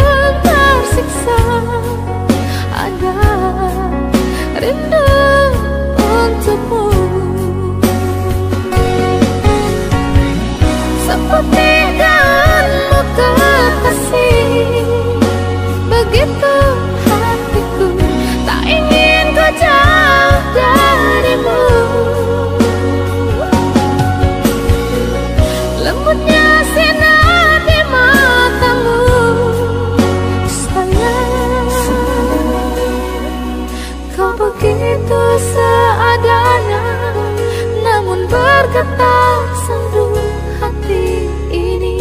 pun tersiksa. Ada rindu untukmu, seperti daunmu kekasih. Begitu hatiku tak ingin kau jauh darimu. Lembutnya sinar di matamu, sayang. Kau begitu seadanya, namun bergetar sendu hati ini.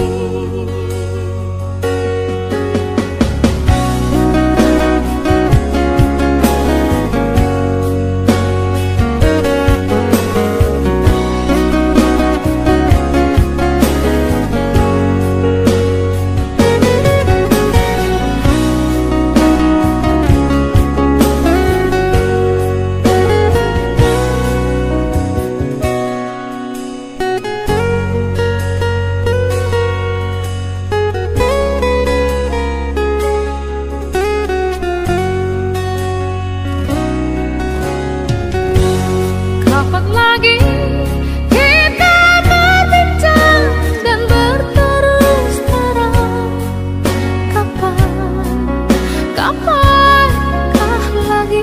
Kapan lagi kita berbincang dan berterus terang? Kapankah lagi?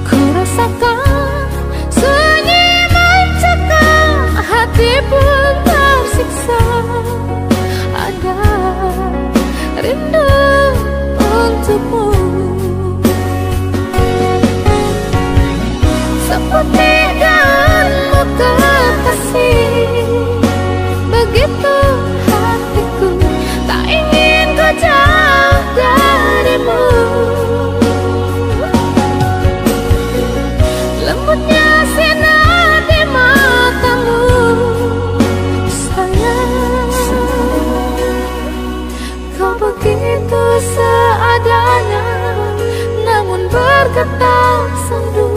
Ku rasakan sunyi mencekam, hati pun tersiksa. Ada rindu untukmu, seperti daunmu kekasih. Begitu hatiku tak ingin kau jauh darimu. Lembutnya sinar di matamu, sayang. Kau begitu seadanya, namun bergetar sendu